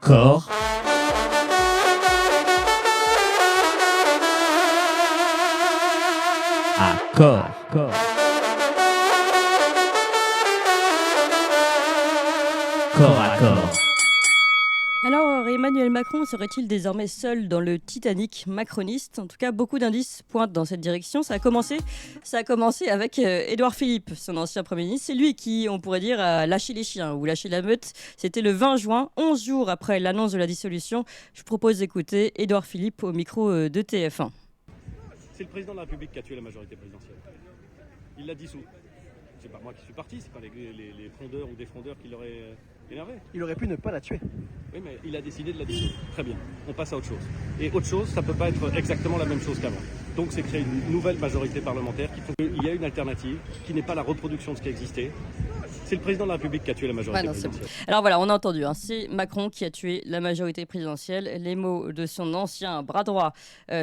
Accord. Accord. Corps à corps. Alors, Emmanuel Macron serait-il désormais seul dans le Titanic macroniste ? En tout cas, beaucoup d'indices pointent dans cette direction. Ça a commencé avec Édouard Philippe, son ancien Premier ministre. C'est lui qui, on pourrait dire, a lâché les chiens ou lâché la meute. C'était le 20 juin, 11 jours après l'annonce de la dissolution. Je vous propose d'écouter Édouard Philippe au micro de TF1. C'est le président de la République qui a tué la majorité présidentielle. Il l'a dissous. C'est pas moi qui suis parti, c'est pas les frondeurs ou des frondeurs qui l'auraient énervé. Il aurait pu ne pas la tuer. Oui, mais il a décidé de la dissoudre. Très bien, on passe à autre chose. Et autre chose, ça peut pas être exactement la même chose qu'avant. Donc c'est créer une nouvelle majorité parlementaire qui fait qu'il y a une alternative qui n'est pas la reproduction de ce qui existait. C'est le président de la République qui a tué la majorité présidentielle. Alors voilà, on a entendu, c'est Macron qui a tué la majorité présidentielle. Les mots de son ancien bras droit,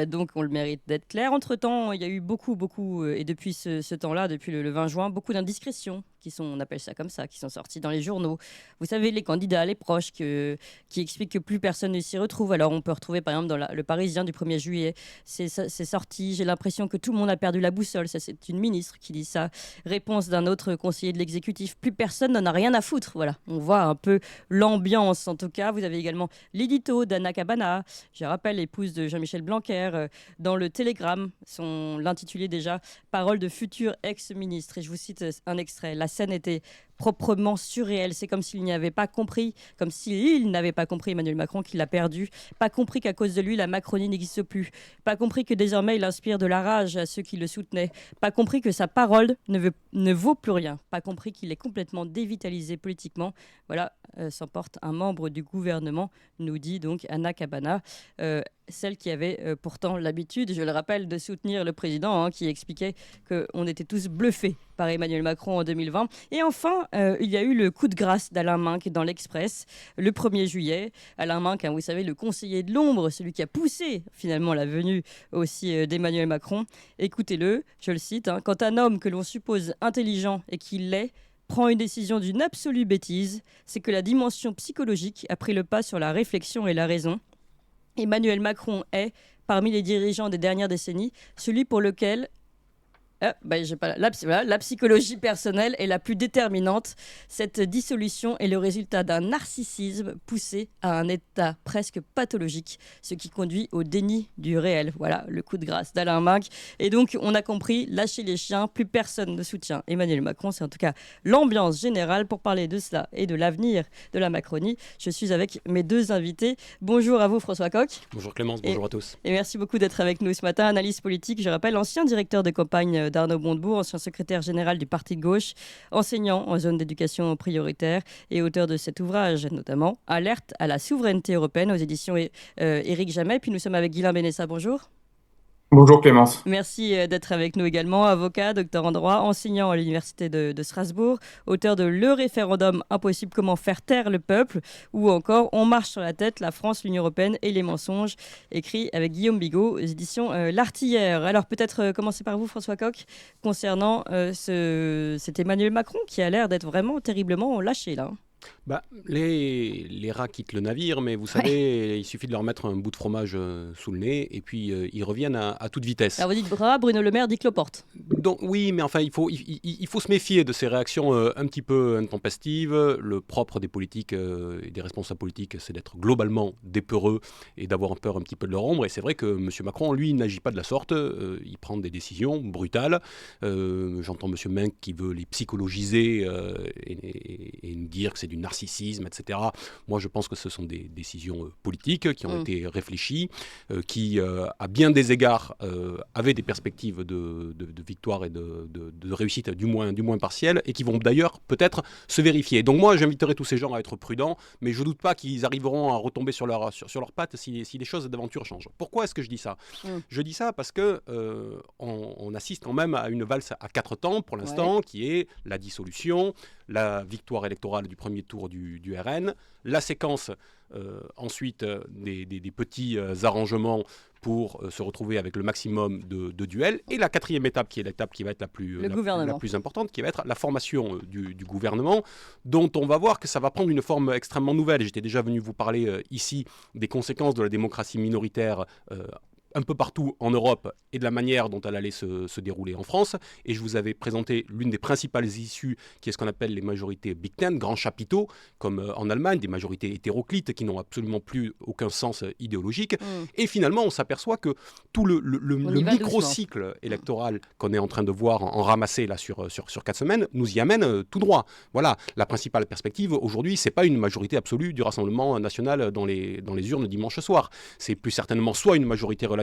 donc on le mérite d'être clair. Entre-temps, il y a eu beaucoup, et depuis ce temps-là, depuis le 20 juin, beaucoup d'indiscrétions on appelle ça comme ça, qui sont sorties dans les journaux. Vous savez, les candidats, les proches, qui expliquent que plus personne ne s'y retrouve. Alors on peut retrouver par exemple dans le Parisien du 1er juillet, c'est sorti, j'ai l'impression que tout le monde a perdu la boussole. Ça, c'est une ministre qui dit ça. Réponse d'un autre conseiller de l'exécutif, plus personne n'en a rien à foutre. Voilà, on voit un peu l'ambiance en tout cas. Vous avez également l'édito d'Anna Cabana, je rappelle, épouse de Jean-Michel Blanquer, dans le Télégramme, l'intitulé déjà « Parole de futur ex-ministre ». Et je vous cite un extrait. La scène était proprement surréelle. C'est comme s'il n'avait pas compris, Emmanuel Macron, qu'il l'a perdu. Pas compris qu'à cause de lui, la Macronie n'existe plus. Pas compris que désormais, il inspire de la rage à ceux qui le soutenaient. Pas compris que sa parole ne vaut plus rien. Pas compris qu'il est complètement dévitalisé politiquement. Voilà, s'emporte un membre du gouvernement, nous dit donc Anna Cabana. Celle qui avait pourtant l'habitude, je le rappelle, de soutenir le président, qui expliquait qu'on était tous bluffés par Emmanuel Macron en 2020. Et enfin, il y a eu le coup de grâce d'Alain Minc dans l'Express, le 1er juillet. Alain Minc, vous savez, le conseiller de l'ombre, celui qui a poussé finalement la venue aussi d'Emmanuel Macron. Écoutez-le, je le cite, « Quand un homme que l'on suppose intelligent et qu'il l'est, prend une décision d'une absolue bêtise, c'est que la dimension psychologique a pris le pas sur la réflexion et la raison. Emmanuel Macron est, parmi les dirigeants des dernières décennies, celui pour lequel la psychologie personnelle est la plus déterminante. Cette dissolution est le résultat d'un narcissisme poussé à un état presque pathologique, ce qui conduit au déni du réel. » Voilà le coup de grâce d'Alain Minc. Et donc, on a compris, lâcher les chiens, plus personne ne soutient Emmanuel Macron. C'est en tout cas l'ambiance générale. Pour parler de cela et de l'avenir de la Macronie, je suis avec mes deux invités. Bonjour à vous, François Coq. Bonjour Clémence, bonjour à tous. Et merci beaucoup d'être avec nous ce matin. Analyse politique, je rappelle, ancien directeur de campagne d'Arnaud Montebourg, ancien secrétaire général du Parti de gauche, enseignant en zone d'éducation prioritaire et auteur de cet ouvrage, notamment Alerte à la souveraineté européenne aux éditions Éric Jamet. Puis nous sommes avec Guilain Benessa. Bonjour. Bonjour Clémence. Merci d'être avec nous également. Avocat, docteur en droit, enseignant à l'université de Strasbourg, auteur de Le référendum impossible, comment faire taire le peuple, ou encore On marche sur la tête, la France, l'Union européenne et les mensonges, écrit avec Guillaume Bigot aux éditions L'Artilleur. Alors peut-être commencer par vous, François Coq, concernant cet Emmanuel Macron qui a l'air d'être vraiment terriblement lâché là. Les rats quittent le navire, mais vous savez, il suffit de leur mettre un bout de fromage sous le nez et puis ils reviennent à toute vitesse. Alors vous dites bras, Bruno Le Maire dit cloporte. Donc, oui, mais enfin, il faut se méfier de ces réactions un petit peu intempestives. Le propre des politiques et des responsables politiques, c'est d'être globalement dépeureux et d'avoir peur un petit peu de leur ombre. Et c'est vrai que M. Macron, lui, n'agit pas de la sorte. Il prend des décisions brutales. J'entends M. Minc qui veut les psychologiser et nous dire que c'est du narcissisme, etc. Moi, je pense que ce sont des décisions politiques qui ont été réfléchies, qui, à bien des égards, avaient des perspectives de victoire et de réussite du moins partielle, et qui vont d'ailleurs peut-être se vérifier. Donc moi, j'inviterai tous ces gens à être prudents, mais je ne doute pas qu'ils arriveront à retomber sur leurs pattes si les choses d'aventure changent. Pourquoi est-ce que je dis ça ? Je dis ça parce que on assiste quand même à une valse à 4 temps, pour l'instant, qui est la dissolution, la victoire électorale du premier tour du RN, la séquence ensuite des petits arrangements pour se retrouver avec le maximum de duels, et la quatrième étape, qui est l'étape qui va être la plus importante, qui va être la formation du gouvernement, dont on va voir que ça va prendre une forme extrêmement nouvelle. J'étais déjà venu vous parler ici des conséquences de la démocratie minoritaire un peu partout en Europe et de la manière dont elle allait se dérouler en France. Et je vous avais présenté l'une des principales issues, qui est ce qu'on appelle les majorités Big Ten, grands chapiteaux, comme en Allemagne, des majorités hétéroclites qui n'ont absolument plus aucun sens idéologique. Et finalement, on s'aperçoit que tout le microcycle électoral qu'on est en train de voir en ramasser là, sur 4 semaines nous y amène tout droit. Voilà, la principale perspective aujourd'hui, c'est pas une majorité absolue du Rassemblement national dans les urnes dimanche soir. C'est plus certainement soit une majorité relative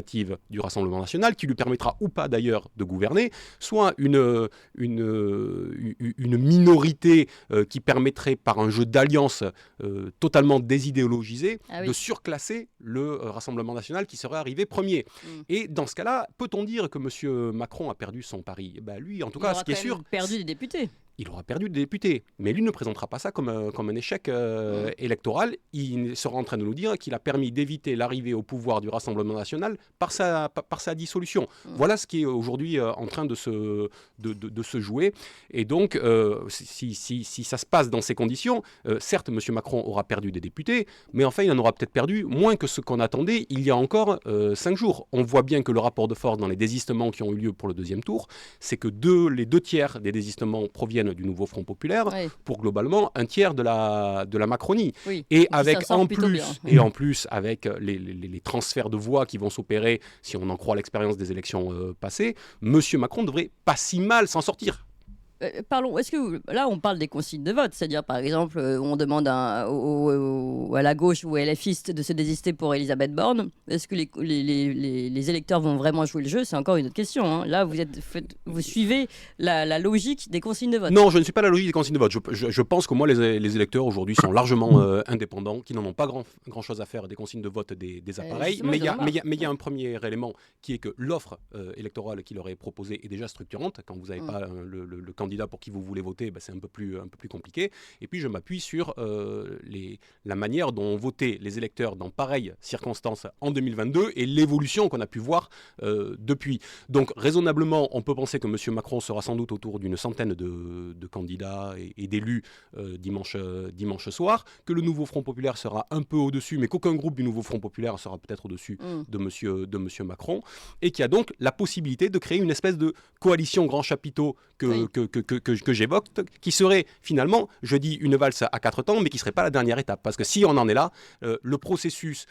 du Rassemblement national, qui lui permettra ou pas d'ailleurs de gouverner, soit une minorité qui permettrait par un jeu d'alliance totalement désidéologisé de surclasser le Rassemblement national qui serait arrivé premier. Et dans ce cas-là, peut-on dire que M. Macron a perdu son pari ? Lui, en tout cas, ce qui est sûr... Il aura perdu des députés. Il aura perdu des députés, mais lui ne présentera pas ça comme un échec électoral. Il sera en train de nous dire qu'il a permis d'éviter l'arrivée au pouvoir du Rassemblement national par sa dissolution. Voilà ce qui est aujourd'hui en train de se jouer. Et donc, si ça se passe dans ces conditions, certes, M. Macron aura perdu des députés, mais enfin, il en aura peut-être perdu moins que ce qu'on attendait il y a encore 5 jours. On voit bien que le rapport de force dans les désistements qui ont eu lieu pour le deuxième tour, c'est que les 2/3 des désistements proviennent du nouveau Front populaire, pour globalement 1/3 de la Macronie. Et avec en plus avec les transferts de voix qui vont s'opérer, si on en croit l'expérience des élections passées, M. Macron devrait pas si mal s'en sortir. Parlons, est-ce que là on parle des consignes de vote, c'est-à-dire par exemple on demande à la gauche ou à LFiste de se désister pour Elisabeth Borne, est-ce que les électeurs vont vraiment jouer le jeu? C'est encore une autre question, hein. Là vous suivez la logique des consignes de vote. Non, je ne suis pas la logique des consignes de vote. Je pense que moi les électeurs aujourd'hui sont largement indépendants, qui n'en ont pas grand chose à faire des consignes de vote des appareils, mais il y a un premier élément qui est que l'offre électorale qui leur est proposée est déjà structurante. Quand vous n'avez pas le candidat pour qui vous voulez voter, c'est un peu plus compliqué. Et puis je m'appuie sur la manière dont ont voté les électeurs dans pareilles circonstances en 2022 et l'évolution qu'on a pu voir depuis. Donc raisonnablement, on peut penser que M. Macron sera sans doute autour d'une centaine de candidats et d'élus dimanche soir, que le nouveau Front populaire sera un peu au-dessus, mais qu'aucun groupe du nouveau Front populaire sera peut-être au-dessus de monsieur Macron, et qu'il y a donc la possibilité de créer une espèce de coalition grand chapiteau que j'évoque, qui serait finalement, je dis une valse à 4 temps, mais qui ne serait pas la dernière étape. Parce que si on en est là, le processus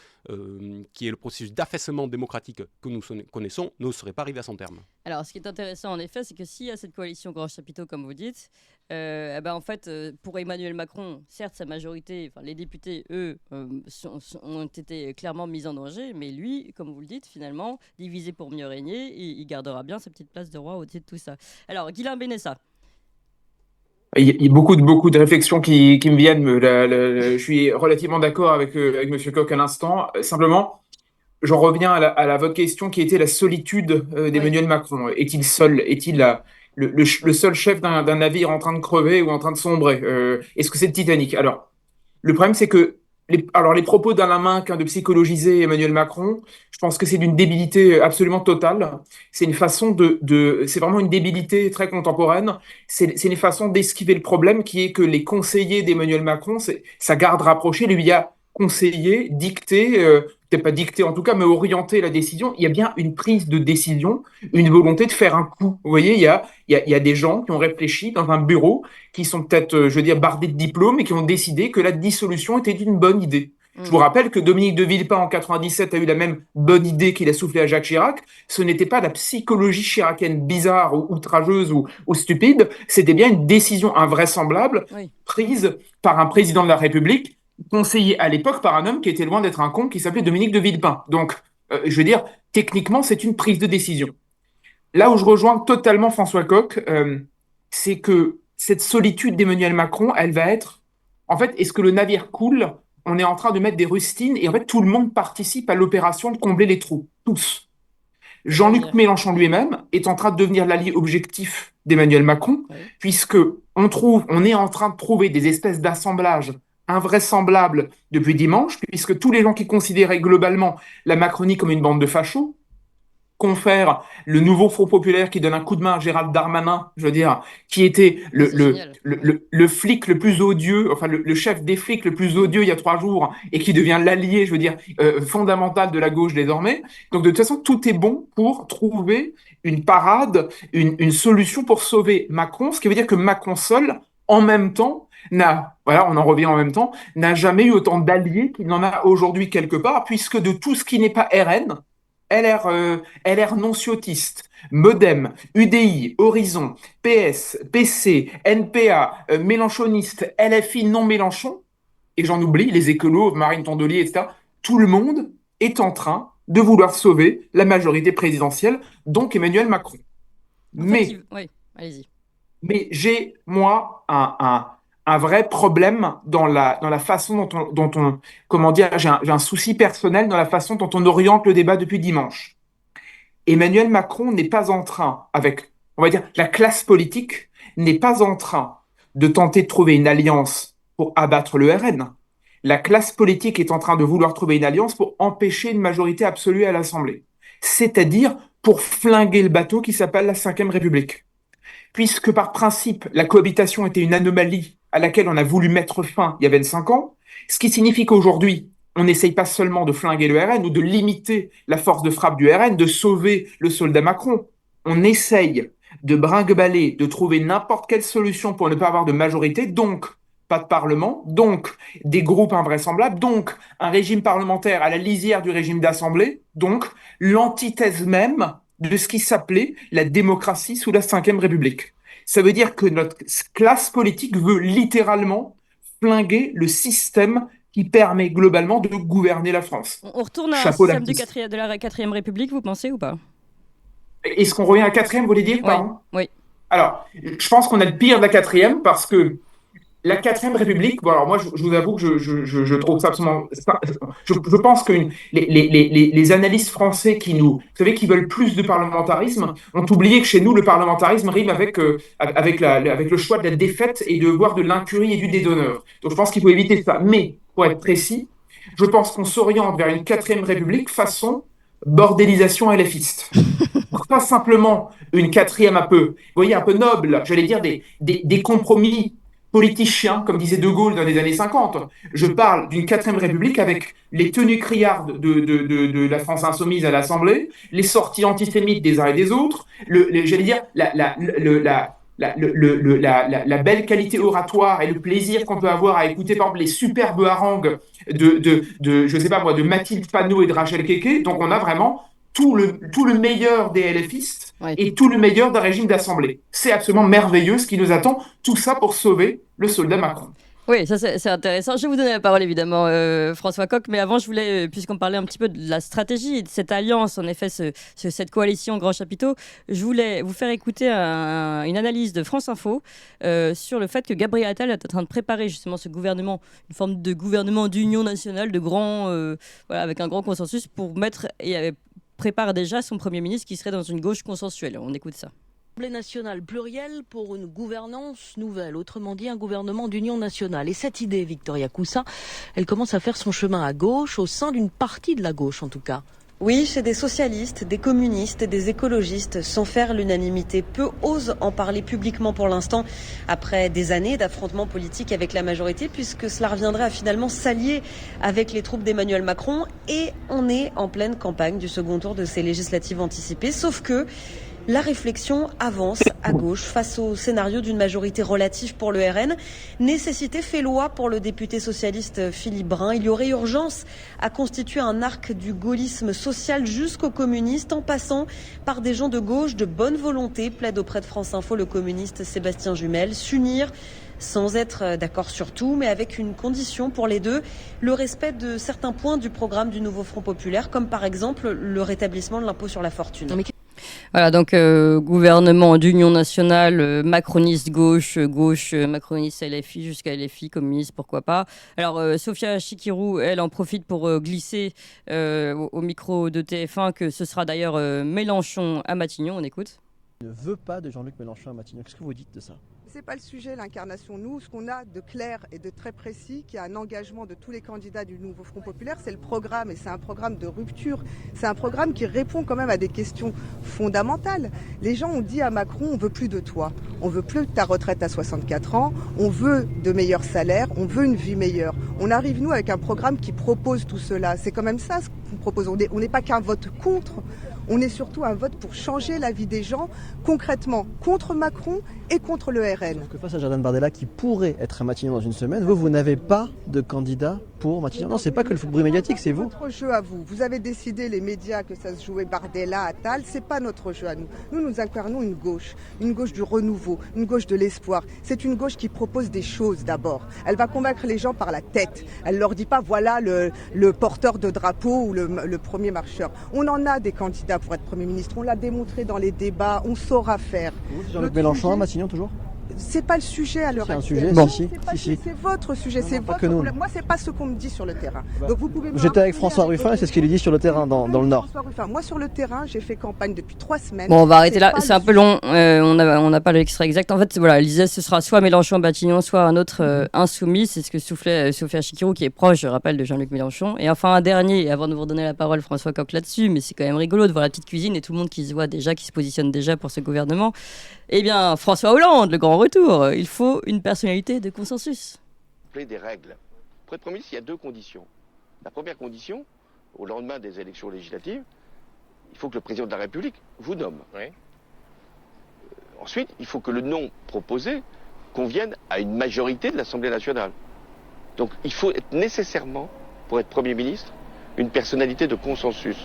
qui est le processus d'affaissement démocratique que nous connaissons ne serait pas arrivé à son terme. Alors, ce qui est intéressant en effet, c'est que s'il y a cette coalition grand chapiteau, comme vous dites, en fait, pour Emmanuel Macron, certes, sa majorité, les députés, eux, ont été clairement mis en danger, mais lui, comme vous le dites, finalement, divisé pour mieux régner, il gardera bien sa petite place de roi au-dessus de tout ça. Alors, Guilain Benessa. Il y a beaucoup de réflexions qui me viennent. Je suis relativement d'accord avec M. Koch à l'instant. Simplement, j'en reviens à votre question qui était la solitude d'Emmanuel Macron. Est-il seul? Est-il le seul chef d'un navire en train de crever ou en train de sombrer? Est-ce que c'est le Titanic? Alors, le problème, c'est que les propos d'Alain Minck de psychologiser Emmanuel Macron, je pense que c'est d'une débilité absolument totale. C'est une façon c'est vraiment une débilité très contemporaine. C'est une façon d'esquiver le problème qui est que les conseillers d'Emmanuel Macron, sa garde rapprochée, lui a conseillé, dicté, peut-être pas dicté en tout cas, mais orienté la décision. Il y a bien une prise de décision, une volonté de faire un coup. Vous voyez, il y a des gens qui ont réfléchi dans un bureau, qui sont peut-être, bardés de diplômes et qui ont décidé que la dissolution était une bonne idée. Je vous rappelle que Dominique de Villepin, en 97, a eu la même bonne idée qu'il a soufflé à Jacques Chirac. Ce n'était pas la psychologie chiracienne bizarre ou outrageuse ou stupide, c'était bien une décision invraisemblable prise par un président de la République, conseillé à l'époque par un homme qui était loin d'être un con, qui s'appelait Dominique de Villepin. Donc, techniquement, c'est une prise de décision. Là où je rejoins totalement François Koch, c'est que cette solitude d'Emmanuel Macron, elle va être... En fait, est-ce que le navire coule? On est en train de mettre des rustines et en fait, tout le monde participe à l'opération de combler les trous. Tous. Jean-Luc Mélenchon lui-même est en train de devenir l'allié objectif d'Emmanuel Macron, puisque on est en train de trouver des espèces d'assemblages invraisemblables depuis dimanche, puisque tous les gens qui considéraient globalement la Macronie comme une bande de fachos confère le nouveau Front populaire qui donne un coup de main à Gérald Darmanin, je veux dire, qui était le flic le plus odieux, enfin le chef des flics le plus odieux il y a 3 jours, et qui devient l'allié, je veux dire, fondamental de la gauche désormais. Donc de toute façon, tout est bon pour trouver une parade, une solution pour sauver Macron, ce qui veut dire que Macron seul, en même temps, on en revient en même temps, n'a jamais eu autant d'alliés qu'il n'en a aujourd'hui quelque part, puisque de tout ce qui n'est pas RN, LR non-ciotiste, Modem, UDI, Horizon, PS, PC, NPA, Mélenchoniste, LFI non-Mélenchon, et j'en oublie, les écolos, Marine Tondelier, etc., tout le monde est en train de vouloir sauver la majorité présidentielle, donc Emmanuel Macron. Oui, allez-y. Mais j'ai, moi, un vrai problème dans la façon dont on comment dire, j'ai un souci personnel dans la façon dont on oriente le débat depuis dimanche. Emmanuel Macron n'est pas en train, avec, on va dire, la classe politique, n'est pas en train de tenter de trouver une alliance pour abattre le RN. La classe politique est en train de vouloir trouver une alliance pour empêcher une majorité absolue à l'Assemblée. C'est-à-dire pour flinguer le bateau qui s'appelle la Ve République. Puisque par principe, la cohabitation était une anomalie à laquelle on a voulu mettre fin il y a 25 ans, ce qui signifie qu'aujourd'hui, on n'essaye pas seulement de flinguer le RN ou de limiter la force de frappe du RN, de sauver le soldat Macron. On essaye de brinque-baller, de trouver n'importe quelle solution pour ne pas avoir de majorité, donc pas de parlement, donc des groupes invraisemblables, donc un régime parlementaire à la lisière du régime d'assemblée, donc l'antithèse même de ce qui s'appelait la démocratie sous la Ve République. Ça veut dire que notre classe politique veut littéralement flinguer le système qui permet globalement de gouverner la France. On retourne à un système de la 4e République, vous pensez ou pas? Est-ce qu'on revient à la 4e, vous voulez dire? Pardon? Oui. Alors, je pense qu'on a le pire de la 4e parce que la 4e République, bon alors moi je vous avoue que je trouve ça absolument... Je pense que les analystes français vous savez, qui veulent plus de parlementarisme, ont oublié que chez nous, le parlementarisme rime avec le choix de la défaite et de voir de l'incurie et du déshonneur. Donc je pense qu'il faut éviter ça. Mais, pour être précis, je pense qu'on s'oriente vers une 4e République façon bordélisation LFiste. Pas simplement une 4e vous voyez, un peu noble, j'allais dire des compromis politiciens, comme disait De Gaulle dans les années 50. Je parle d'une 4e République avec les tenues criardes de la France insoumise à l'Assemblée, les sorties antisémites des uns et des autres, j'allais dire la belle qualité oratoire et le plaisir qu'on peut avoir à écouter, par exemple, les superbes harangues je sais pas moi, de Mathilde Panot et de Rachel Keke. Donc on a vraiment tout le meilleur des LFistes et tout le meilleur d'un régime d'assemblée. C'est absolument merveilleux ce qui nous attend, tout ça pour sauver le soldat Macron. Oui, ça c'est intéressant. Je vais vous donner la parole évidemment, François Coq, mais avant je voulais, puisqu'on parlait un petit peu de la stratégie et de cette alliance, en effet, cette coalition grand chapiteau, je voulais vous faire écouter une analyse de France Info sur le fait que Gabriel Attal est en train de préparer justement ce gouvernement, une forme de gouvernement d'union nationale, avec un grand consensus pour prépare déjà son Premier ministre qui serait dans une gauche consensuelle. On écoute ça. L'Assemblée nationale plurielle pour une gouvernance nouvelle, autrement dit un gouvernement d'union nationale. Et cette idée, Victoria Coussa, elle commence à faire son chemin à gauche, au sein d'une partie de la gauche en tout cas. Oui, chez des socialistes, des communistes et des écologistes, sans faire l'unanimité. Peu osent en parler publiquement pour l'instant, après des années d'affrontements politiques avec la majorité, puisque cela reviendrait à finalement s'allier avec les troupes d'Emmanuel Macron. Et on est en pleine campagne du second tour de ces législatives anticipées, sauf que la réflexion avance à gauche face au scénario d'une majorité relative pour le RN. Nécessité fait loi pour le député socialiste Philippe Brun. Il y aurait urgence à constituer un arc du gaullisme social jusqu'aux communistes, en passant par des gens de gauche de bonne volonté, plaide auprès de France Info le communiste Sébastien Jumel. S'unir sans être d'accord sur tout, mais avec une condition pour les deux, le respect de certains points du programme du nouveau Front populaire, comme par exemple le rétablissement de l'impôt sur la fortune. Voilà, donc gouvernement d'union nationale, macroniste gauche, macroniste LFI, jusqu'à LFI, communiste, pourquoi pas. Alors, Sophia Chikirou, elle en profite pour glisser au micro de TF1 que ce sera d'ailleurs Mélenchon à Matignon, on écoute. Ne veut pas de Jean-Luc Mélenchon à Matignon. Qu'est-ce que vous dites de ça ? C'est pas le sujet, l'incarnation. Nous, ce qu'on a de clair et de très précis, qui a un engagement de tous les candidats du nouveau Front Populaire, c'est le programme. Et c'est un programme de rupture. C'est un programme qui répond quand même à des questions fondamentales. Les gens ont dit à Macron, on veut plus de toi. On veut plus de ta retraite à 64 ans. On veut de meilleurs salaires. On veut une vie meilleure. On arrive, nous, avec un programme qui propose tout cela. C'est quand même ça ce qu'on propose. On n'est pas qu'un vote contre. On est surtout un vote pour changer la vie des gens, concrètement, contre Macron et contre le RN. Sauf que face à Jordan Bardella, qui pourrait être à Matignon dans une semaine, vous n'avez pas de candidat pour Matignon. Non, c'est pas que le bruit médiatique, c'est vous. Notre jeu à vous. Vous avez décidé, les médias, que ça se jouait Bardella, Attal. C'est pas notre jeu à nous. Nous incarnons une gauche du renouveau, une gauche de l'espoir. C'est une gauche qui propose des choses d'abord. Elle va convaincre les gens par la tête. Elle leur dit pas, voilà le porteur de drapeau ou le premier marcheur. On en a des candidats pour être Premier ministre. On l'a démontré dans les débats. On saura faire. Jean-Luc Mélenchon à Matignon toujours ? C'est pas le sujet à l'heure actuelle. C'est un sujet, C'est votre sujet, c'est votre problème. Moi, c'est pas ce qu'on me dit sur le terrain. Donc vous pouvez. J'étais avec François Ruffin et c'est ce qu'il lui dit sur le terrain dans le Nord. Moi, sur le terrain, j'ai fait campagne depuis 3 semaines. Bon, on va arrêter là. C'est un peu long. On n'a pas l'extrait exact. En fait, voilà, elle disait ce sera soit Mélenchon à Matignon, soit un autre insoumis. C'est ce que soufflait Sophia Chikirou, qui est proche, je rappelle, de Jean-Luc Mélenchon. Et enfin, un dernier, avant de vous redonner la parole, François Coq là-dessus, mais c'est quand même rigolo de voir la petite cuisine et tout le monde qui se voit déjà, qui se positionne déjà pour ce gouvernement. Eh bien, François Hollande, le grand retour. Il faut une personnalité de consensus. Des règles. Pour être Premier ministre, il y a 2 conditions. La première condition, au lendemain des élections législatives, il faut que le président de la République vous nomme. Oui. Ensuite, il faut que le nom proposé convienne à une majorité de l'Assemblée nationale. Donc, il faut être nécessairement, pour être Premier ministre, une personnalité de consensus.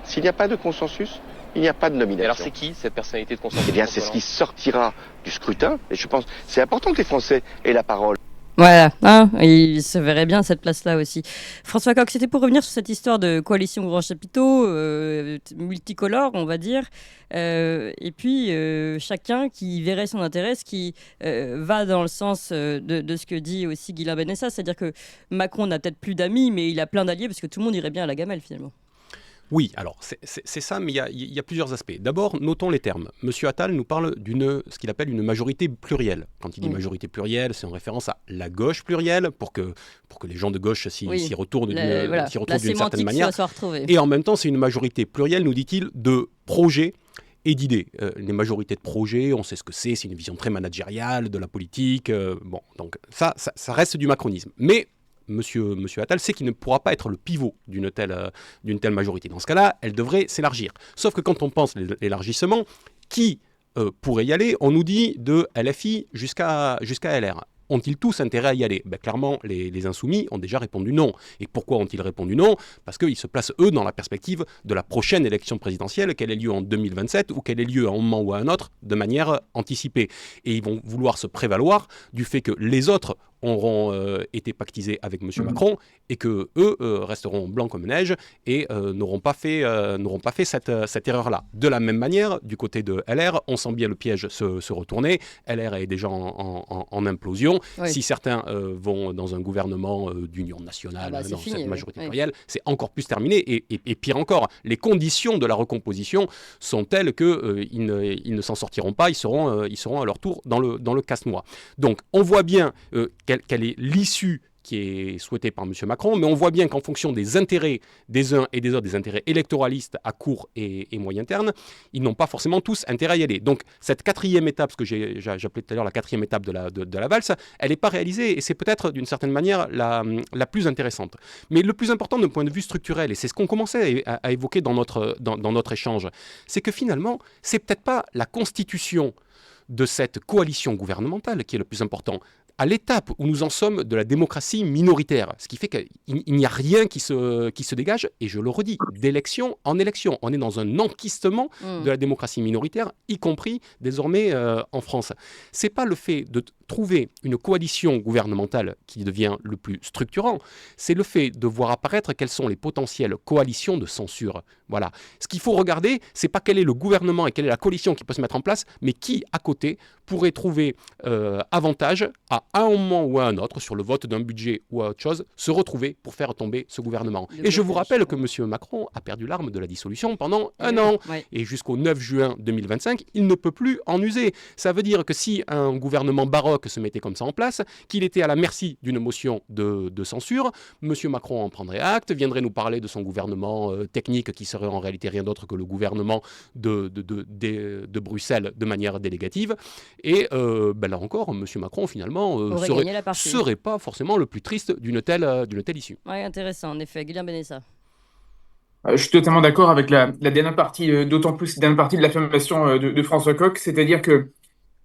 S'il n'y a pas de consensus, il n'y a pas de nomination. Et alors c'est qui cette personnalité de consensus ? Eh bien, c'est ce qui sortira du scrutin. Et je pense que c'est important que les Français aient la parole. Voilà, il se verrait bien à cette place-là aussi. François Coq, c'était pour revenir sur cette histoire de coalition grands chapiteaux, multicolore, on va dire, et puis chacun qui verrait son intérêt, ce qui va dans le sens de ce que dit aussi Guilain Benessa, c'est-à-dire que Macron n'a peut-être plus d'amis, mais il a plein d'alliés, parce que tout le monde irait bien à la gamelle, finalement. Oui, alors c'est ça, mais il y a plusieurs aspects. D'abord, notons les termes. Monsieur Attal nous parle ce qu'il appelle une majorité plurielle. Quand il dit majorité plurielle, c'est en référence à la gauche plurielle, pour que les gens de gauche s'y retournent d'une certaine manière. Et en même temps, c'est une majorité plurielle, nous dit-il, de projets et d'idées. Les majorités de projets, on sait ce que c'est une vision très managériale de la politique. Donc ça reste du macronisme. Mais Monsieur Attal sait qu'il ne pourra pas être le pivot d'une telle majorité. Dans ce cas-là, elle devrait s'élargir. Sauf que quand on pense l'élargissement, qui pourrait y aller ? On nous dit de LFI jusqu'à LR. Ont-ils tous intérêt à y aller ? Clairement, les insoumis ont déjà répondu non. Et pourquoi ont-ils répondu non ? Parce qu'ils se placent, eux, dans la perspective de la prochaine élection présidentielle, qu'elle ait lieu en 2027 ou qu'elle ait lieu à un moment ou à un autre, de manière anticipée. Et ils vont vouloir se prévaloir du fait que les autres auront été pactisés avec M. Macron et que eux resteront blancs comme neige et n'auront pas fait cette erreur-là. De la même manière, du côté de LR, on sent bien le piège se retourner. LR est déjà en implosion. Oui. Si certains vont dans un gouvernement d'union nationale, dans cette majorité plurielle, c'est encore plus terminé. Et pire encore, les conditions de la recomposition sont telles qu'ils ne s'en sortiront pas. Ils seront à leur tour dans le casse-noix. Donc, on voit bien quelle est l'issue qui est souhaitée par M. Macron, mais on voit bien qu'en fonction des intérêts des uns et des autres, des intérêts électoralistes à court et moyen terme, ils n'ont pas forcément tous intérêt à y aller. Donc cette 4e étape, ce que j'appelais tout à l'heure la 4e étape de la valse, elle n'est pas réalisée et c'est peut-être d'une certaine manière la plus intéressante. Mais le plus important d'un point de vue structurel, et c'est ce qu'on commençait à évoquer dans notre échange, c'est que finalement, c'est peut-être pas la constitution de cette coalition gouvernementale qui est le plus important. à l'étape où nous en sommes de la démocratie minoritaire, ce qui fait qu'il n'y a rien qui se dégage, et je le redis, d'élection en élection. On est dans un enquistement de la démocratie minoritaire, y compris désormais en France. C'est pas le fait de trouver une coalition gouvernementale qui devient le plus structurant, c'est le fait de voir apparaître quelles sont les potentielles coalitions de censure. Voilà. Ce qu'il faut regarder, c'est pas quel est le gouvernement et quelle est la coalition qui peut se mettre en place, mais qui, à côté, pourrait trouver avantage à un moment ou à un autre, sur le vote d'un budget ou à autre chose, se retrouver pour faire tomber ce gouvernement. Et je vous rappelle que M. Macron a perdu l'arme de la dissolution pendant un an. Ouais. Et jusqu'au 9 juin 2025, il ne peut plus en user. Ça veut dire que si un gouvernement baroque se mettait comme ça en place, qu'il était à la merci d'une motion de censure, M. Macron en prendrait acte, viendrait nous parler de son gouvernement technique qui serait en réalité rien d'autre que le gouvernement de Bruxelles de manière délégative. Et là encore, M. Macron finalement serait pas forcément le plus triste d'une telle issue. Oui, intéressant, en effet. Guillaume Benessa. Je suis totalement d'accord avec la dernière partie, d'autant plus la dernière partie de l'affirmation de François Coq, c'est-à-dire que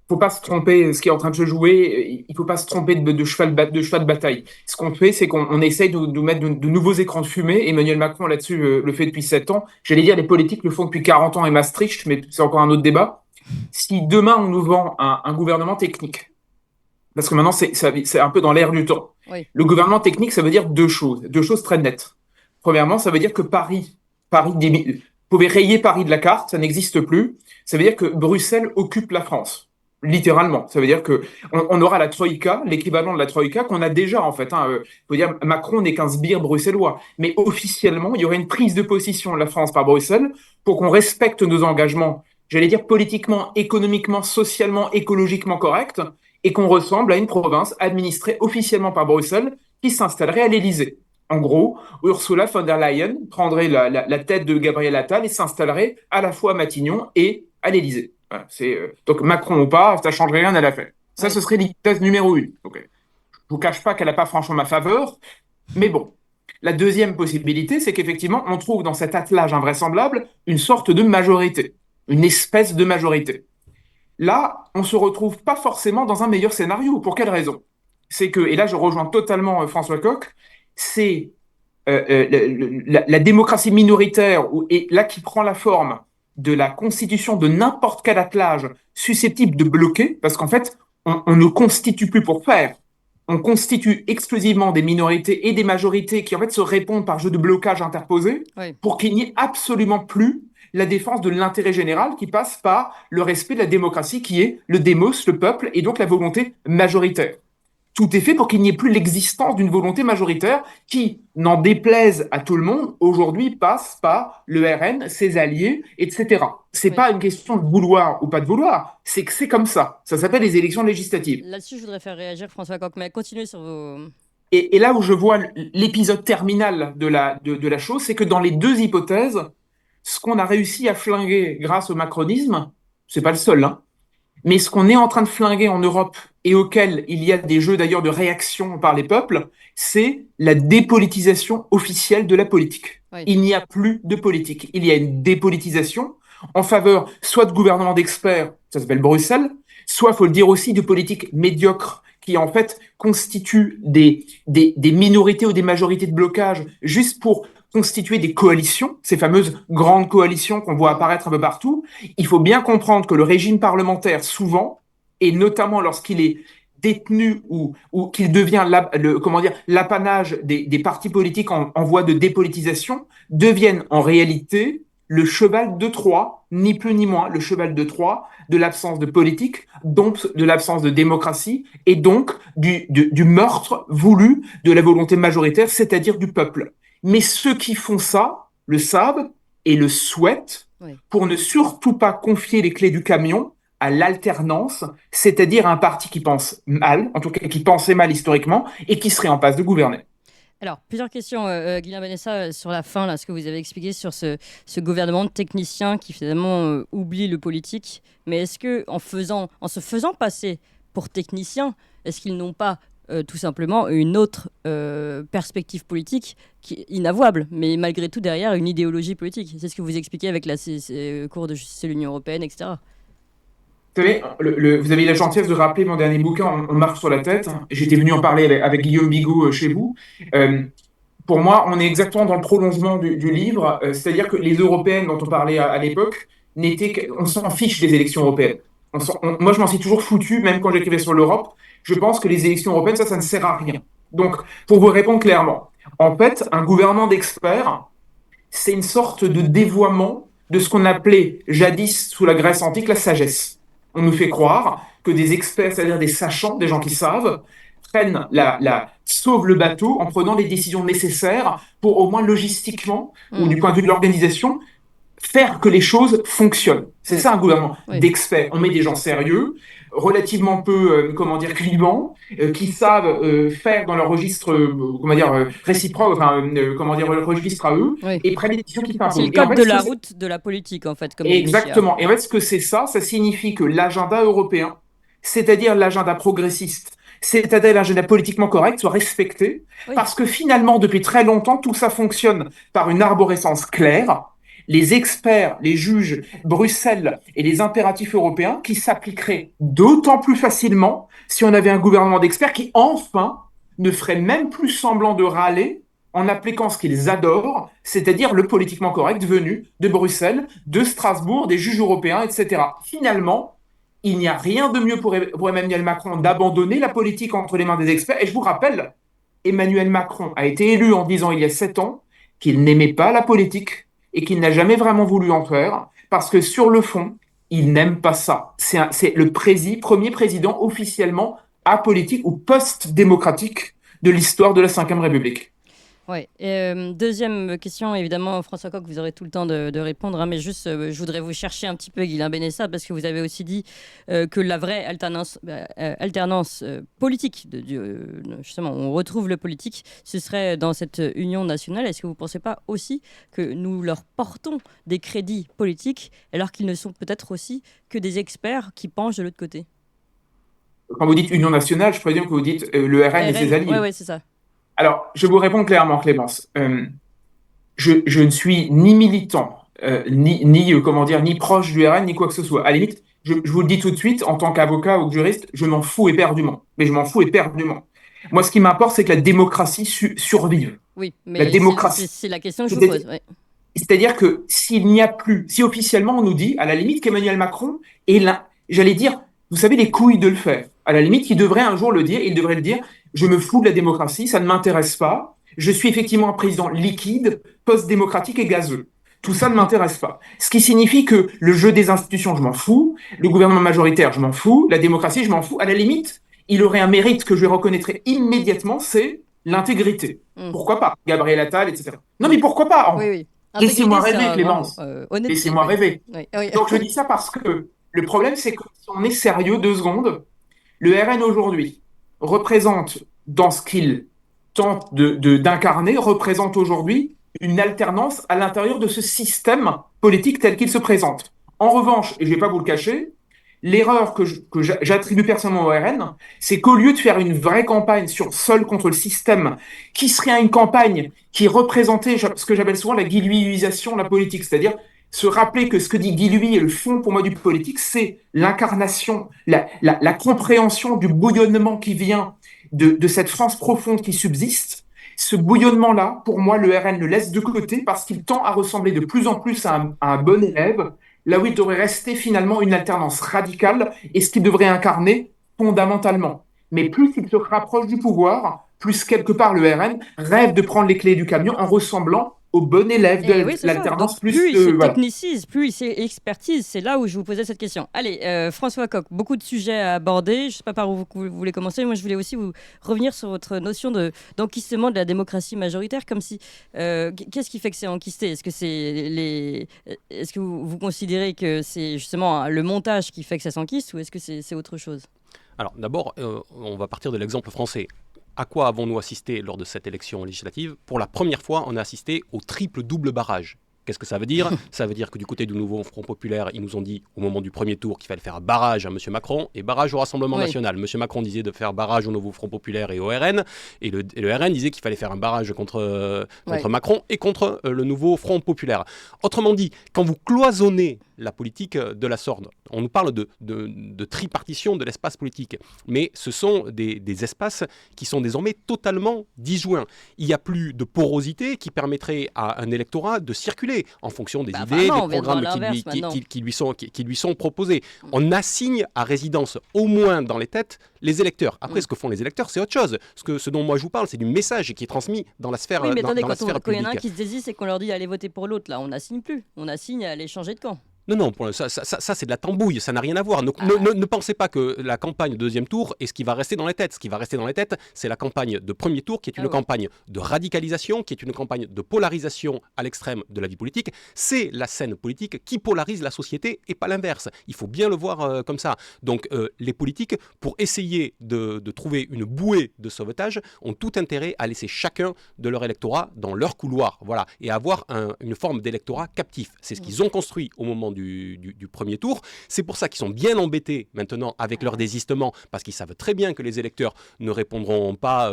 faut pas se tromper, ce qui est en train de se jouer, il faut pas se tromper de cheval de bataille. Ce qu'on fait, c'est qu'on essaye de mettre de nouveaux écrans de fumée. Emmanuel Macron, là-dessus, le fait depuis 7 ans. J'allais dire, les politiques le font depuis 40 ans et Maastricht, mais c'est encore un autre débat. Si demain, on nous vend un gouvernement technique, parce que maintenant, c'est un peu dans l'air du temps. Oui. Le gouvernement technique, ça veut dire deux choses très nettes. Premièrement, ça veut dire que Paris, vous pouvez rayer Paris de la carte, ça n'existe plus. Ça veut dire que Bruxelles occupe la France. Littéralement, ça veut dire que on aura la Troïka, l'équivalent de la Troïka qu'on a déjà en fait. Faut dire Macron n'est qu'un sbire bruxellois, mais officiellement il y aurait une prise de position de la France par Bruxelles pour qu'on respecte nos engagements, j'allais dire politiquement, économiquement, socialement, écologiquement corrects, et qu'on ressemble à une province administrée officiellement par Bruxelles qui s'installerait à l'Élysée. En gros, Ursula von der Leyen prendrait la tête de Gabriel Attal et s'installerait à la fois à Matignon et à l'Élysée. Voilà, donc Macron ou pas, ça ne change rien à l'affaire. Ça, ce serait l'hypothèse numéro 1. Okay. Je ne vous cache pas qu'elle n'a pas franchement ma faveur, mais bon. La deuxième possibilité, c'est qu'effectivement, on trouve dans cet attelage invraisemblable une sorte de majorité, une espèce de majorité. Là, on ne se retrouve pas forcément dans un meilleur scénario. Pour quelle raison ? C'est que, et là je rejoins totalement François Coq, c'est la démocratie minoritaire, et là qui prend la forme de la constitution de n'importe quel attelage susceptible de bloquer, parce qu'en fait, on ne constitue plus pour faire. On constitue exclusivement des minorités et des majorités qui en fait se répondent par jeu de blocage interposé, oui, pour qu'il n'y ait absolument plus la défense de l'intérêt général qui passe par le respect de la démocratie qui est le démos, le peuple, et donc la volonté majoritaire. Tout est fait pour qu'il n'y ait plus l'existence d'une volonté majoritaire qui, n'en déplaise à tout le monde, aujourd'hui passe par le RN, ses alliés, etc. C'est oui, pas une question de vouloir ou pas de vouloir, c'est que c'est comme ça. Ça s'appelle les élections législatives. Là-dessus, je voudrais faire réagir François Coq, mais continuez sur vos... Et là où je vois l'épisode terminal de la chose, c'est que dans les deux hypothèses, ce qu'on a réussi à flinguer grâce au macronisme, c'est pas le seul, hein, mais ce qu'on est en train de flinguer en Europe et auquel il y a des jeux d'ailleurs de réaction par les peuples, c'est la dépolitisation officielle de la politique. Oui. Il n'y a plus de politique. Il y a une dépolitisation en faveur soit de gouvernements d'experts, ça s'appelle Bruxelles, soit, faut le dire aussi, de politiques médiocres qui en fait constituent des minorités ou des majorités de blocage juste pour constituer des coalitions, ces fameuses grandes coalitions qu'on voit apparaître un peu partout. Il faut bien comprendre que le régime parlementaire, souvent, et notamment lorsqu'il est détenu ou qu'il devient l'apanage des partis politiques en voie de dépolitisation, deviennent en réalité le cheval de Troie, ni plus ni moins, le cheval de Troie de l'absence de politique, donc de l'absence de démocratie, et donc du meurtre voulu de la volonté majoritaire, c'est-à-dire du peuple. Mais ceux qui font ça le savent et le souhaitent, oui, pour ne surtout pas confier les clés du camion à l'alternance, c'est-à-dire à un parti qui pense mal, en tout cas qui pensait mal historiquement, et qui serait en passe de gouverner. Alors, plusieurs questions, Guillaume Benessa, sur la fin, là, ce que vous avez expliqué sur ce gouvernement de techniciens qui finalement oublie le politique. Mais est-ce qu'en se faisant passer pour techniciens, est-ce qu'ils n'ont pas tout simplement une autre perspective politique qui est inavouable, mais malgré tout derrière une idéologie politique? C'est ce que vous expliquez avec ces cours de justice de l'Union européenne, etc. Vous savez, vous avez eu la gentillesse de rappeler mon dernier bouquin, On marche sur la tête. J'étais venu en parler avec Guillaume Bigot chez vous. Pour moi, on est exactement dans le prolongement du livre, c'est-à-dire que les européennes dont on parlait à l'époque, on s'en fiche des élections européennes. Moi, je m'en suis toujours foutu, même quand j'écrivais sur l'Europe. Je pense que les élections européennes, ça ne sert à rien. Donc, pour vous répondre clairement, en fait, un gouvernement d'experts, c'est une sorte de dévoiement de ce qu'on appelait jadis, sous la Grèce antique, la sagesse. On nous fait croire que des experts, c'est-à-dire des sachants, des gens qui savent, sauvent le bateau en prenant les décisions nécessaires pour au moins logistiquement, ou du point de vue de l'organisation, faire que les choses fonctionnent. C'est ça un gouvernement d'experts. On met des gens sérieux, relativement peu, clivants, qui savent faire dans leur registre, réciproque, leur registre à eux, et prennent des décisions qui s'imposent. C'est le code de la route de la politique, en fait. Comme exactement. Et en fait, ce que c'est ça signifie que l'agenda européen, c'est-à-dire l'agenda progressiste, c'est-à-dire l'agenda politiquement correct, soit respecté, parce que finalement, depuis très longtemps, tout ça fonctionne par une arborescence claire. Les experts, les juges, Bruxelles et les impératifs européens qui s'appliqueraient d'autant plus facilement si on avait un gouvernement d'experts qui, enfin, ne ferait même plus semblant de râler en appliquant ce qu'ils adorent, c'est-à-dire le politiquement correct venu de Bruxelles, de Strasbourg, des juges européens, etc. Finalement, il n'y a rien de mieux pour Emmanuel Macron d'abandonner la politique entre les mains des experts. Et je vous rappelle, Emmanuel Macron a été élu en disant il y a 7 ans qu'il n'aimait pas la politique et qu'il n'a jamais vraiment voulu en faire, parce que sur le fond, il n'aime pas ça. C'est le premier président officiellement apolitique ou post-démocratique de l'histoire de la Ve République. Oui. Deuxième question, évidemment, François Coq, vous aurez tout le temps de répondre, hein, mais juste, je voudrais vous chercher un petit peu, Guilain Benessa, parce que vous avez aussi dit que la vraie alternance politique, justement, on retrouve le politique, ce serait dans cette union nationale. Est-ce que vous ne pensez pas aussi que nous leur portons des crédits politiques, alors qu'ils ne sont peut-être aussi que des experts qui penchent de l'autre côté? Quand vous dites union nationale, je présume que vous dites le RN et ses alliés. Oui, c'est ça. Alors, je vous réponds clairement, Clémence. Je ne suis ni militant, ni proche du RN, ni quoi que ce soit. À la limite, je vous le dis tout de suite, en tant qu'avocat ou juriste, je m'en fous éperdument. Mais je m'en fous éperdument. Moi, ce qui m'importe, c'est que la démocratie survive. Oui, mais la démocratie. C'est la question que je vous pose. Ouais. C'est-à-dire que s'il n'y a plus, si officiellement on nous dit, à la limite, qu'Emmanuel Macron est là, j'allais dire, vous savez, les couilles de le faire. À la limite, il devrait un jour le dire, il devrait le dire, je me fous de la démocratie, ça ne m'intéresse pas, je suis effectivement un président liquide, post-démocratique et gazeux. Tout ça ne m'intéresse pas. Ce qui signifie que le jeu des institutions, je m'en fous, le gouvernement majoritaire, je m'en fous, la démocratie, je m'en fous. À la limite, il aurait un mérite que je lui reconnaîtrais immédiatement, c'est l'intégrité. Pourquoi pas Gabriel Attal, etc. Non, mais pourquoi pas Oui. Laissez-moi rêver, Clémence. Laissez-moi rêver. Oui. Donc je dis ça parce que le problème, c'est que si on est sérieux 2 secondes, le RN aujourd'hui représente, dans ce qu'il tente d'incarner, représente aujourd'hui une alternance à l'intérieur de ce système politique tel qu'il se présente. En revanche, et je ne vais pas vous le cacher, l'erreur que j'attribue personnellement au RN, c'est qu'au lieu de faire une vraie campagne seule contre le système, qui serait une campagne qui représentait ce que j'appelle souvent la guilluisation de la politique, c'est-à-dire se rappeler que ce que dit Guy Lui est le fond pour moi du politique, c'est l'incarnation, la compréhension du bouillonnement qui vient de cette France profonde qui subsiste. Ce bouillonnement-là, pour moi, le RN le laisse de côté parce qu'il tend à ressembler de plus en plus à un bon élève, là où il devrait rester finalement une alternance radicale et ce qu'il devrait incarner fondamentalement. Mais plus il se rapproche du pouvoir, plus quelque part le RN rêve de prendre les clés du camion en ressemblant au bon élève de l'alternance. Plus il se technicise, plus il s'expertise. C'est là où je vous posais cette question. Allez, François Coq, beaucoup de sujets à aborder. Je ne sais pas par où vous voulez commencer. Moi, je voulais aussi vous revenir sur votre notion d'enquistement de la démocratie majoritaire. Comme si, qu'est-ce qui fait que c'est enquisté? Est-ce que vous considérez que c'est justement le montage qui fait que ça s'enquiste, ou est-ce que c'est autre chose? Alors, d'abord, on va partir de l'exemple français. À quoi avons-nous assisté lors de cette élection législative? Pour la première fois, on a assisté au triple-double barrage. Qu'est-ce que ça veut dire? Ça veut dire que du côté du nouveau Front Populaire, ils nous ont dit au moment du premier tour qu'il fallait faire barrage à M. Macron et barrage au Rassemblement national. M. Macron disait de faire barrage au nouveau Front Populaire et au RN, et le RN disait qu'il fallait faire un barrage contre Macron et contre le nouveau Front Populaire. Autrement dit, quand vous cloisonnez la politique de la sorte, on nous parle de tripartition de l'espace politique, mais ce sont des espaces qui sont désormais totalement disjoints. Il n'y a plus de porosité qui permettrait à un électorat de circuler en fonction des idées, des programmes qui lui sont proposés. On assigne à résidence, au moins dans les têtes, les électeurs. Après, ce que font les électeurs, c'est autre chose. Ce dont moi je vous parle, c'est du message qui est transmis dans la sphère publique. Oui, mais attendez, quand il y en a un qui se désiste et qu'on leur dit allez voter pour l'autre, là, on n'assigne plus. On assigne à aller changer de camp. Non, ça c'est de la tambouille, ça n'a rien à voir. Ne pensez pas que la campagne de deuxième tour est ce qui va rester dans les têtes. Ce qui va rester dans les têtes, c'est la campagne de premier tour, qui est une campagne de radicalisation, qui est une campagne de polarisation à l'extrême de la vie politique. C'est la scène politique qui polarise la société et pas l'inverse. Il faut bien le voir comme ça. Donc les politiques, pour essayer de trouver une bouée de sauvetage, ont tout intérêt à laisser chacun de leur électorat dans leur couloir, voilà, et avoir une forme d'électorat captif. C'est ce qu'ils ont construit au moment du premier tour. C'est pour ça qu'ils sont bien embêtés maintenant avec leur désistement, parce qu'ils savent très bien que les électeurs ne répondront pas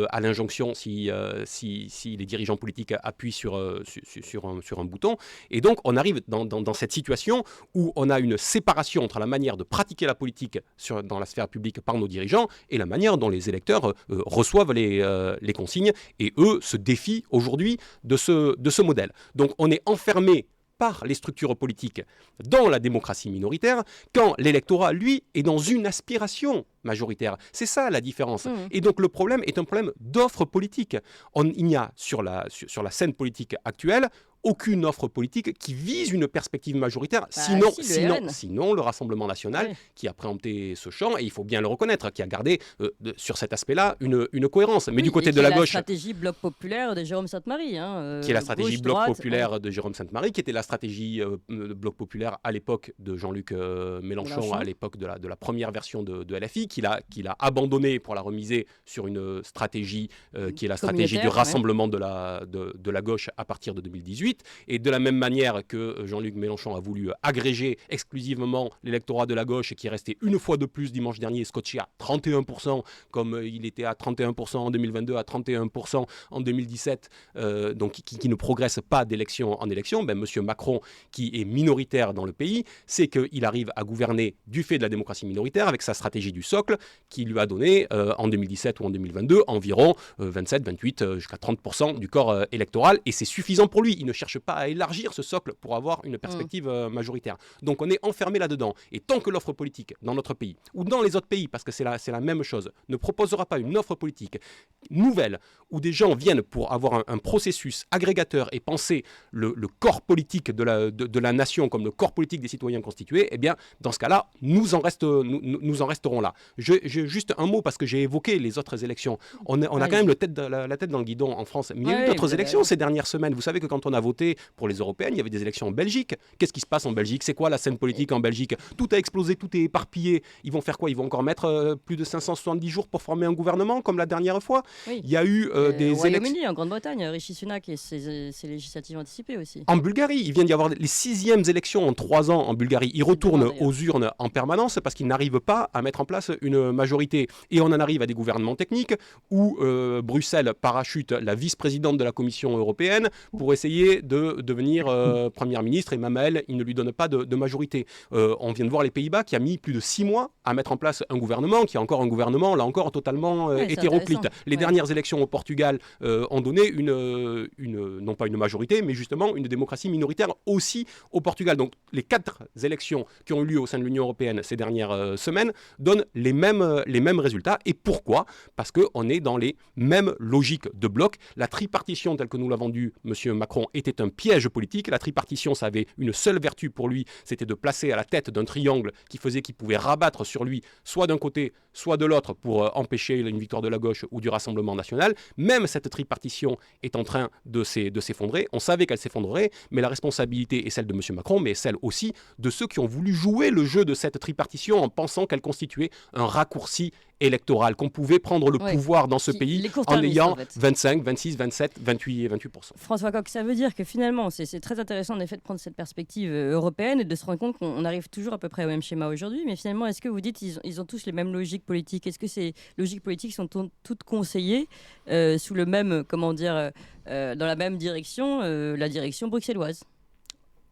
à l'injonction si les dirigeants politiques appuient sur un bouton. Et donc on arrive dans cette situation où on a une séparation entre la manière de pratiquer la politique dans la sphère publique par nos dirigeants et la manière dont les électeurs reçoivent les consignes, et eux se défient aujourd'hui de ce modèle. Donc on est enfermé par les structures politiques dans la démocratie minoritaire, quand l'électorat, lui, est dans une aspiration majoritaire. C'est ça la différence. Et donc le problème est un problème d'offre politique. Il n'y a sur la scène politique actuelle aucune offre politique qui vise une perspective majoritaire, sinon le Rassemblement national qui a préempté ce champ, et il faut bien le reconnaître, qui a gardé sur cet aspect-là une cohérence. Mais du côté de la gauche... la stratégie bloc populaire de Jérôme Sainte-Marie. Qui est la stratégie bloc populaire de Jérôme Sainte-Marie, qui était la stratégie bloc populaire à l'époque de Jean-Luc Mélenchon, à l'époque de la première version de LFI, qu'il a abandonné pour la remiser sur une stratégie qui est la stratégie du rassemblement de la gauche à partir de 2018. Et de la même manière que Jean-Luc Mélenchon a voulu agréger exclusivement l'électorat de la gauche, qui est resté une fois de plus dimanche dernier scotché à 31%, comme il était à 31% en 2022, à 31% en 2017, donc qui ne progresse pas d'élection en élection. M. Macron, qui est minoritaire dans le pays, c'est qu'il arrive à gouverner du fait de la démocratie minoritaire avec sa stratégie du socle, qui lui a donné en 2017 ou en 2022 environ 27, 28, jusqu'à 30% du corps électoral, et c'est suffisant pour lui. Il ne cherche pas à élargir ce socle pour avoir une perspective majoritaire. Donc on est enfermé là-dedans. Et tant que l'offre politique dans notre pays, ou dans les autres pays, parce que c'est la même chose, ne proposera pas une offre politique nouvelle, où des gens viennent pour avoir un processus agrégateur et penser le corps politique de la nation comme le corps politique des citoyens constitués, eh bien, dans ce cas-là, nous en resterons là. Juste un mot, parce que j'ai évoqué les autres élections. On a quand même la tête dans le guidon en France. Mais il y a eu d'autres élections ces dernières semaines. Vous savez que quand on a voté pour les européennes, il y avait des élections en Belgique. Qu'est-ce qui se passe en Belgique? C'est quoi la scène politique en Belgique? Tout a explosé, tout est éparpillé. Ils vont faire quoi? Ils vont encore mettre plus de 570 jours pour former un gouvernement, comme la dernière fois. Il y a eu des élections... Royaume-Uni, en Grande-Bretagne, Rishi Sunak et ses législatives anticipées aussi. En Bulgarie, il vient d'y avoir les 6e élections en 3 ans en Bulgarie. Ils retournent aux urnes en permanence parce qu'ils n'arrivent pas à mettre en place une majorité. Et on en arrive à des gouvernements techniques où Bruxelles parachute la vice-présidente de la Commission européenne pour essayer de devenir première ministre, et même elle, il ne lui donne pas de majorité. On vient de voir les Pays-Bas qui a mis plus de 6 mois à mettre en place un gouvernement, qui est encore un gouvernement, là encore, totalement hétéroclite. Les dernières élections au Portugal ont donné non pas une majorité, mais justement une démocratie minoritaire aussi au Portugal. Donc les 4 élections qui ont eu lieu au sein de l'Union européenne ces dernières semaines donnent les mêmes résultats. Et pourquoi? Parce qu'on est dans les mêmes logiques de bloc. La tripartition telle que nous l'a vendue M. Macron était un piège politique. La tripartition, ça avait une seule vertu pour lui, c'était de placer à la tête d'un triangle qui faisait qu'il pouvait rabattre sur lui, soit d'un côté, soit de l'autre, pour empêcher une victoire de la gauche ou du Rassemblement national. Même cette tripartition est en train de s'effondrer. On savait qu'elle s'effondrerait, mais la responsabilité est celle de M. Macron, mais celle aussi de ceux qui ont voulu jouer le jeu de cette tripartition en pensant qu'elle constituait un raccourci électoral, qu'on pouvait prendre le pouvoir dans ce pays les en court-termistes, ayant en fait. 25, 26, 27, 28 et 28%. François Coq, ça veut dire que finalement, c'est très intéressant en effet de prendre cette perspective européenne et de se rendre compte qu'on arrive toujours à peu près au même schéma aujourd'hui. Mais finalement, est-ce que vous dites qu'ils ont tous les mêmes logiques politiques? Est-ce que ces logiques politiques sont toutes conseillées sous le même, dans la même direction, la direction bruxelloise?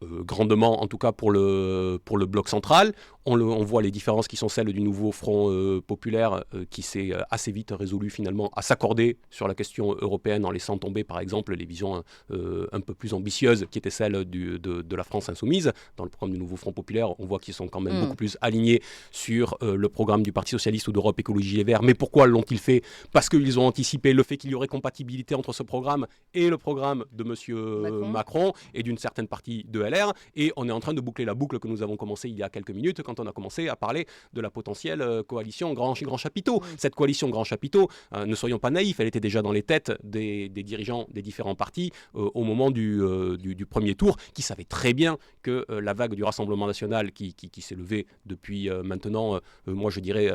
Grandement, en tout cas pour le bloc central. On voit les différences qui sont celles du nouveau Front populaire qui s'est assez vite résolu finalement à s'accorder sur la question européenne en laissant tomber par exemple les visions un peu plus ambitieuses qui étaient celles de la France insoumise. Dans le programme du nouveau Front populaire, on voit qu'ils sont quand même beaucoup plus alignés sur le programme du Parti socialiste ou d'Europe Écologie Les Verts. Mais pourquoi l'ont-ils fait? Parce qu'ils ont anticipé le fait qu'il y aurait compatibilité entre ce programme et le programme de M. Macron et d'une certaine partie de LR. Et on est en train de boucler la boucle que nous avons commencé il y a quelques minutes quand on a commencé à parler de la potentielle coalition Grand Chapiteau. Cette coalition Grand Chapiteau, ne soyons pas naïfs, elle était déjà dans les têtes des dirigeants des différents partis au moment du premier tour, qui savaient très bien que la vague du Rassemblement national qui s'est levée depuis maintenant, moi je dirais,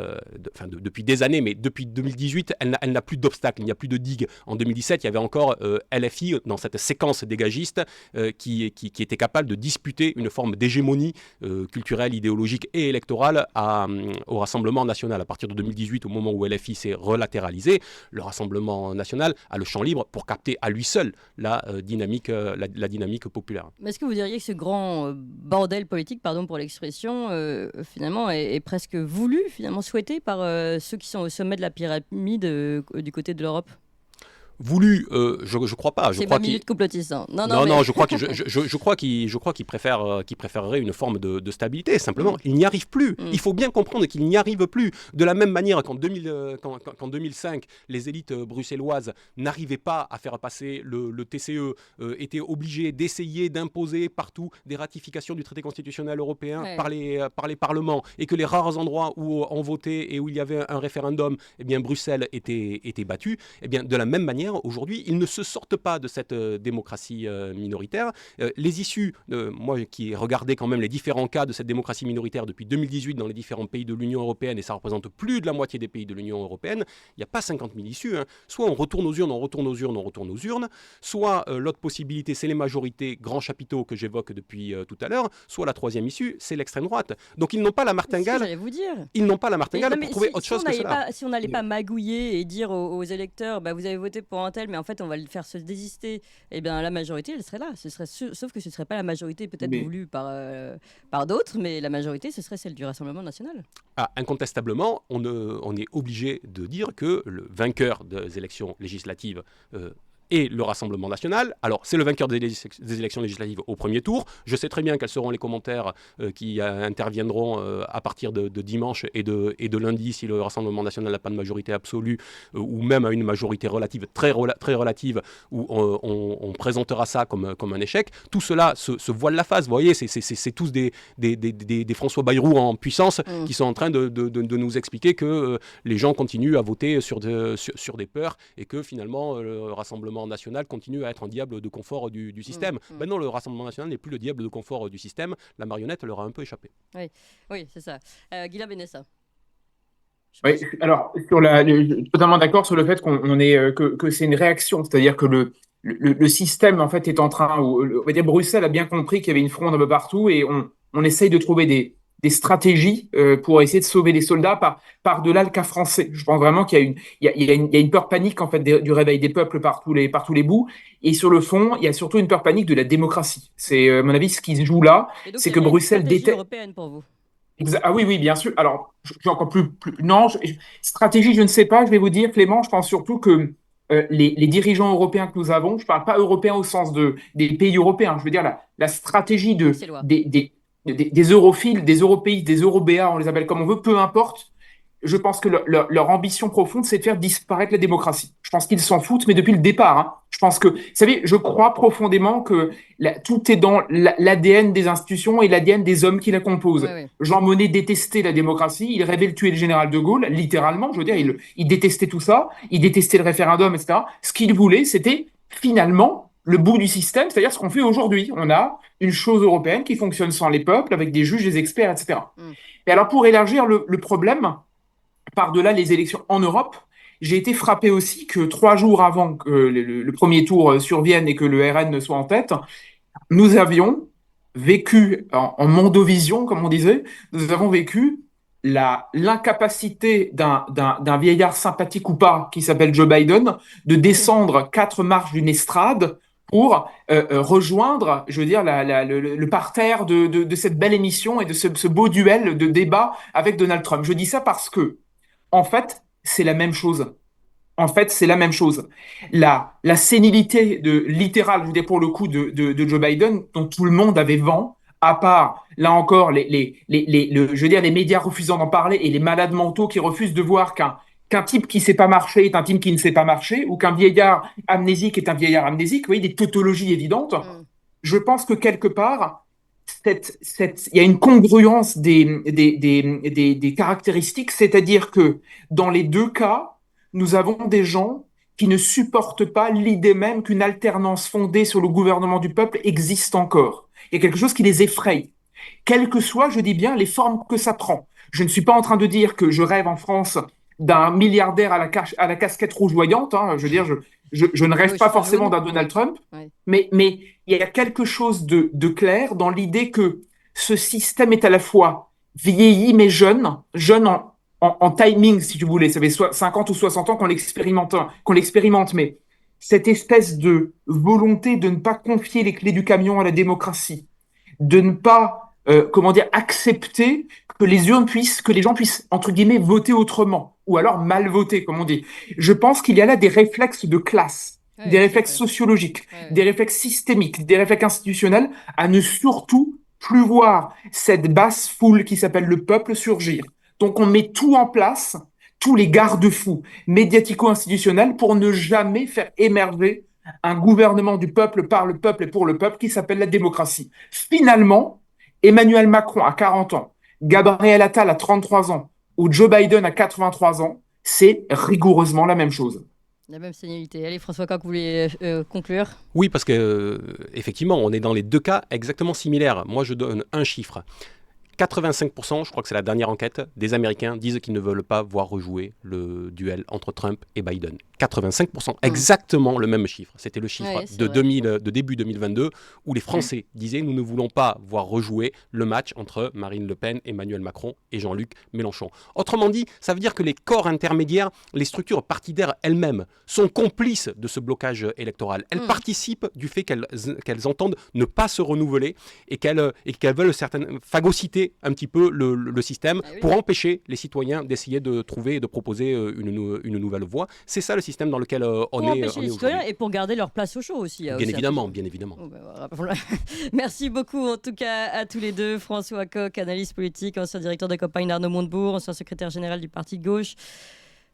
depuis des années, mais depuis 2018, elle n'a plus d'obstacles, il n'y a plus de digues. En 2017, il y avait encore LFI dans cette séquence dégagiste qui était capable de disputer une forme d'hégémonie culturelle, idéologique et électorale au Rassemblement national. À partir de 2018, au moment où LFI s'est relatéralisé, le Rassemblement national a le champ libre pour capter à lui seul la dynamique populaire. Mais est-ce que vous diriez que ce grand bordel politique, pardon pour l'expression, finalement est presque voulu, finalement souhaité par ceux qui sont au sommet de la pyramide du côté de l'Europe? Voulu, je crois pas. C'est ma minute complotiste. Non, je crois qu'il préférerait une forme de stabilité. Simplement, il n'y arrive plus. Il faut bien comprendre qu'il n'y arrive plus. De la même manière qu'en 2005, les élites bruxelloises n'arrivaient pas à faire passer le TCE, étaient obligées d'essayer d'imposer partout des ratifications du traité constitutionnel européen par les parlements, et que les rares endroits où on votait et où il y avait un référendum, eh bien Bruxelles était battue. Eh bien, de la même manière, aujourd'hui, ils ne se sortent pas de cette démocratie minoritaire. Les issues, moi qui ai regardé quand même les différents cas de cette démocratie minoritaire depuis 2018 dans les différents pays de l'Union européenne, et ça représente plus de la moitié des pays de l'Union européenne, il n'y a pas 50 000 issues. Soit on retourne aux urnes, soit l'autre possibilité, c'est les majorités grands chapiteaux que j'évoque depuis tout à l'heure, soit la troisième issue, c'est l'extrême droite. Donc ils n'ont pas la martingale. J'allais vous dire. Ils n'ont pas la martingale pour trouver autre chose que cela. Si on n'allait pas magouiller et dire aux électeurs, vous avez voté pour un tel, mais en fait on va le faire se désister, et bien la majorité elle serait là. Sauf que ce ne serait pas la majorité peut-être voulue par d'autres, mais la majorité ce serait celle du Rassemblement national. Incontestablement, on est obligé de dire que le vainqueur des élections législatives et le Rassemblement national. Alors, c'est le vainqueur des élections législatives au premier tour. Je sais très bien quels seront les commentaires qui interviendront à partir de dimanche et de lundi si le Rassemblement national n'a pas de majorité absolue ou même à une majorité relative, très relative, où on présentera ça comme un échec. Tout cela se voile la face. Vous voyez, c'est tous des François Bayrou en puissance qui sont en train de nous expliquer que les gens continuent à voter sur des peurs et que finalement le Rassemblement national continue à être un diable de confort du système. Non, le Rassemblement national n'est plus le diable de confort du système. La marionnette leur a un peu échappé. Oui, c'est ça. Guillaume Benessa. Oui, alors, je suis totalement d'accord sur le fait que c'est une réaction, c'est-à-dire que le système, en fait, est en train, on va dire, Bruxelles a bien compris qu'il y avait une fronde un peu partout et on essaye de trouver des stratégies pour essayer de sauver les soldats par-delà le cas français. Je pense vraiment qu'il y a une peur panique, en fait, du réveil des peuples par tous les bouts. Et sur le fond, il y a surtout une peur panique de la démocratie. C'est, à mon avis, ce qui se joue là, c'est que Bruxelles déteste. Européenne pour vous. Ah oui, bien sûr. Alors, je suis encore plus... Non, stratégie, je ne sais pas. Je vais vous dire, Clément, je pense surtout que les dirigeants européens que nous avons, je ne parle pas européens au sens des pays européens, je veux dire la stratégie des europhiles, des européistes, des eurobéas, on les appelle comme on veut, peu importe. Je pense que leur ambition profonde, c'est de faire disparaître la démocratie. Je pense qu'ils s'en foutent, mais depuis le départ. Je pense que, vous savez, je crois profondément que tout est dans l'ADN des institutions et l'ADN des hommes qui la composent. Oui. Jean Monnet détestait la démocratie, il rêvait de tuer le général de Gaulle, littéralement, je veux dire, il détestait tout ça, il détestait le référendum, etc. Ce qu'il voulait, c'était finalement le bout du système, c'est-à-dire ce qu'on fait aujourd'hui. On a une chose européenne qui fonctionne sans les peuples, avec des juges, des experts, etc. Et alors, pour élargir le problème, par-delà les élections en Europe, j'ai été frappé aussi que 3 jours avant que le premier tour survienne et que le RN soit en tête, nous avions vécu en mondovision, comme on disait, nous avons vécu l'incapacité d'un vieillard sympathique ou pas, qui s'appelle Joe Biden, de descendre 4 marches d'une estrade pour rejoindre, je veux dire, le parterre de cette belle émission et de ce beau duel de débat avec Donald Trump. Je dis ça parce que, en fait, c'est la même chose. En fait, c'est la même chose. La sénilité littérale, je veux dire, pour le coup, de Joe Biden, dont tout le monde avait vent, à part, là encore, je veux dire, les médias refusant d'en parler et les malades mentaux qui refusent de voir qu'un type qui ne sait pas marcher est un type qui ne sait pas marcher, ou qu'un vieillard amnésique est un vieillard amnésique, vous voyez, des tautologies évidentes. Je pense que quelque part, il y a une congruence des caractéristiques, c'est-à-dire que dans les deux cas, nous avons des gens qui ne supportent pas l'idée même qu'une alternance fondée sur le gouvernement du peuple existe encore. Il y a quelque chose qui les effraie, quelles que soient, je dis bien, les formes que ça prend. Je ne suis pas en train de dire que je rêve en France d'un milliardaire à la casquette rougeoyante, hein. Je veux dire, je ne rêve pas forcément d'un Donald Trump, mais il y a quelque chose de clair dans l'idée que ce système est à la fois vieilli mais jeune en timing, si tu voulais. Ça fait 50 ou 60 ans qu'on l'expérimente, mais cette espèce de volonté de ne pas confier les clés du camion à la démocratie, de ne pas, accepter que les gens puissent, entre guillemets, voter autrement, ou alors mal voter, comme on dit. Je pense qu'il y a là des réflexes de classe, des réflexes sociologiques, des réflexes systémiques, des réflexes institutionnels, à ne surtout plus voir cette basse foule qui s'appelle le peuple surgir. Donc on met tout en place, tous les garde-fous médiatico-institutionnels pour ne jamais faire émerger un gouvernement du peuple, par le peuple et pour le peuple qui s'appelle la démocratie. Finalement, Emmanuel Macron a 40 ans, Gabriel Attal a 33 ans ou Joe Biden a 83 ans, c'est rigoureusement la même chose. La même sénilité. Allez, François Coq, vous voulez conclure ? Oui, parce que effectivement, on est dans les deux cas exactement similaires. Moi, je donne un chiffre. 85%, je crois que c'est la dernière enquête, des Américains disent qu'ils ne veulent pas voir rejouer le duel entre Trump et Biden. 85%, exactement le même chiffre. C'était le chiffre de début 2022 où les Français disaient nous ne voulons pas voir rejouer le match entre Marine Le Pen, Emmanuel Macron et Jean-Luc Mélenchon. Autrement dit, ça veut dire que les corps intermédiaires, les structures partidaires elles-mêmes sont complices de ce blocage électoral. Elles participent du fait qu'elles entendent ne pas se renouveler et qu'elles veulent phagocyter un petit peu le système pour empêcher les citoyens d'essayer de trouver et de proposer une nouvelle voie. C'est ça le système dans lequel on est empêcher les citoyens et pour garder leur place au chaud aussi. Bien évidemment. Merci beaucoup en tout cas à tous les deux. François Coq, analyste politique, ancien directeur de campagne d'Arnaud Montebourg, ancien secrétaire général du parti de gauche.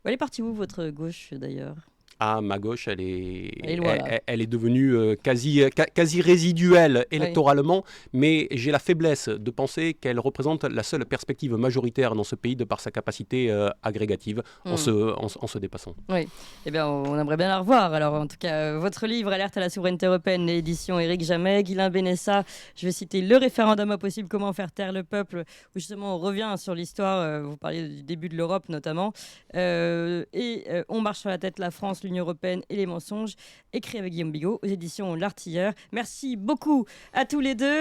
Elle est partie où votre gauche d'ailleurs ? Ah, ma gauche, elle est devenue quasi résiduelle électoralement, mais j'ai la faiblesse de penser qu'elle représente la seule perspective majoritaire dans ce pays de par sa capacité agrégative en se dépassant. Oui, eh bien, on aimerait bien la revoir. Alors, en tout cas, votre livre, Alerte à la souveraineté européenne, édition Éric Jamet, Guylain Benessa, je vais citer Le référendum impossible, comment faire taire le peuple, où justement on revient sur l'histoire, vous parliez du début de l'Europe notamment, On marche sur la tête, la France, l'Union européenne et les mensonges, écrit avec Guillaume Bigot aux éditions L'Artilleur. Merci beaucoup à tous les deux.